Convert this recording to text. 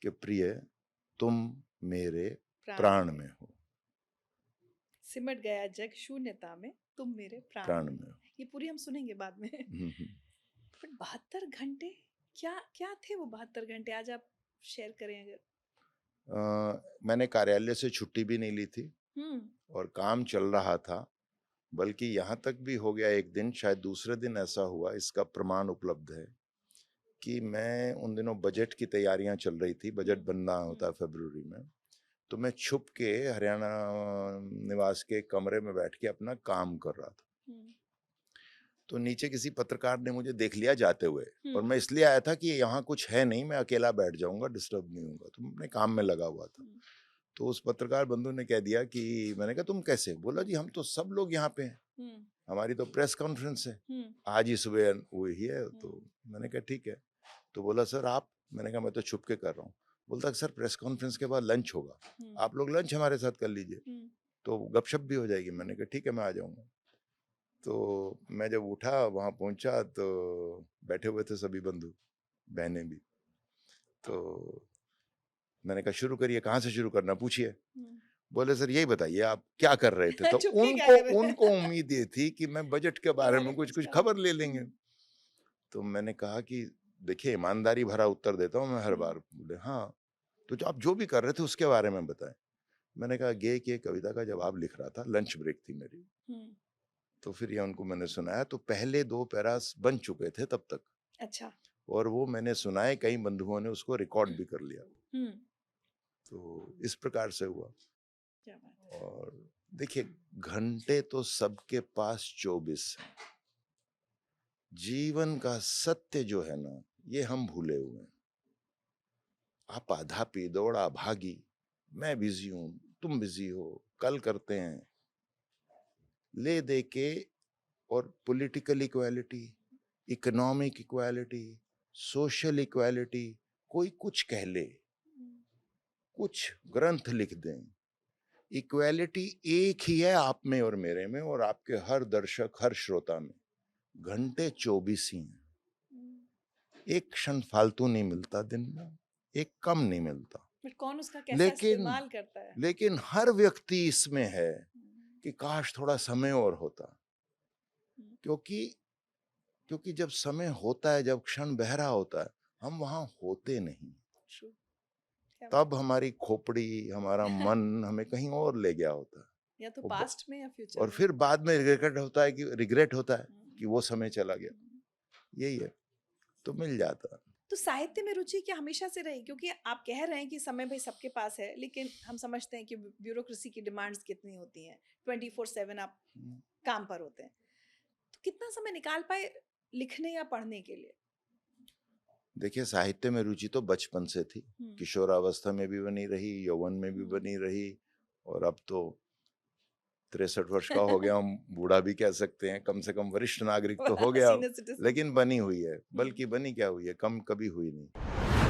कि प्रिय तुम मेरे प्राण प्राण में हो, सिमट गया जग शून्यता में, तुम मेरे प्राण प्राण में में हो। ये पूरी हम सुनेंगे बाद में। हम्म। बट 72 घंटे, क्या क्या थे वो 72 घंटे? आज आप शेयर करें अगर। मैंने कार्यालय से छुट्टी भी नहीं ली थी हम्म। और काम चल रहा था, बल्कि यहाँ तक भी हो गया एक दिन, शायद दूसरे दिन ऐसा हुआ, इसका प्रमाण उपलब्ध है कि मैं उन दिनों बजट की तैयारियां चल रही थी, बजट बनना होता है फरवरी में, तो मैं छुप के हरियाणा निवास के कमरे में बैठ के अपना काम कर रहा था। तो नीचे किसी पत्रकार ने मुझे देख लिया जाते हुए, और मैं इसलिए आया था कि यहाँ कुछ है नहीं, मैं अकेला बैठ जाऊंगा, डिस्टर्ब नहीं होऊंगा, तो मैं अपने काम में लगा हुआ था। तो उस पत्रकार बंधु ने कह दिया कि, मैंने कहा तुम कैसे? बोला जी हम तो सब लोग यहाँ पे हैं, हमारी तो प्रेस कॉन्फ्रेंस है, आज ही सुबह हुई है। तो मैंने कहा ठीक है। तो बोला सर आप? मैंने कहा मैं तो छुप के कर रहा हूँ। बोलता सर प्रेस कॉन्फ्रेंस के बाद लंच होगा, आप लोग लंच हमारे साथ कर लीजिए, तो गपशप भी हो जाएगी। मैंने कहा ठीक है मैं आ जाऊंगा। तो मैं जब उठा वहां पहुंचा तो बैठे हुए थे सभी बंधु, बहनें भी। तो मैंने कहा शुरू करिए, कहाँ से शुरू करना पूछिए। बोले सर यही बताइए आप क्या कर रहे थे। तो चुपके क्या उनको कर रहे थे? उनको उम्मीद ये थी कि मैं बजट के बारे में कुछ कुछ खबर ले लेंगे। तो मैंने कहा कि देखिए ईमानदारी भरा उत्तर देता हूँ मैं हर बार। बोले हाँ, तो जो आप जो भी कर रहे थे उसके बारे में बताएं। मैंने कहा गे की कविता का जवाब लिख रहा था, लंच ब्रेक थी मेरी। तो फिर ये उनको मैंने सुनाया, तो पहले 2 पैरास बन चुके थे तब तक। अच्छा। और वो मैंने सुनाए, कई बंधुओं ने उसको रिकॉर्ड भी कर लिया। तो इस प्रकार से हुआ। क्या बात है। और देखिए घंटे तो सबके पास 24 हैं। जीवन का सत्य जो है ना, ये हम भूले हुए हैं। आपाधापी दौड़ा भागी, मैं बिजी हूं, तुम बिजी हो, कल करते हैं, ले दे के। और political equality, economic equality, social equality, कोई कुछ कह ले, कुछ ग्रंथ लिख दें, इक्वालिटी एक ही है आप में और मेरे में और आपके हर दर्शक हर श्रोता में। घंटे 24 ही हैं। एक क्षण फालतू नहीं मिलता दिन में, एक कम नहीं मिलता। बट कौन उसका कैसा इस्तेमाल करता है? लेकिन हर व्यक्ति इसमें है कि काश थोड़ा समय और होता। क्योंकि क्योंकि जब समय होता है, जब क्षण बह रहा होता है, हम वहां होते नहीं। तब हमारी खोपड़ी, हमारा मन हमें कहीं और ले गया होता है, या तो पास्ट में या फ्यूचर और में। फिर बाद में रिग्रेट होता है कि वो समय चला गया। यही है, तो मिल जाता। तो साहित्य में रुचि क्या हमेशा से रही? क्योंकि आप कह रहे हैं कि समय भाई सबके पास है, लेकिन हम समझते हैं कि ब्यूरोक्रेसी की डिमांड्स कितनी होती हैं, 24/7 आप काम पर होते हैं, तो कितना समय निकाल पाए लिखने या पढ़ने के लिए? देखिए साहित्य में रुचि तो बचपन से थी, किशोरावस्था में भी बनी रही, यौवन में भी बनी रही, और अब तो 63 वर्ष का हो गया हूँ, बूढ़ा भी कह सकते हैं, कम से कम वरिष्ठ नागरिक तो हो गया, लेकिन बनी हुई है। बल्कि बनी क्या हुई है, कम कभी हुई नहीं।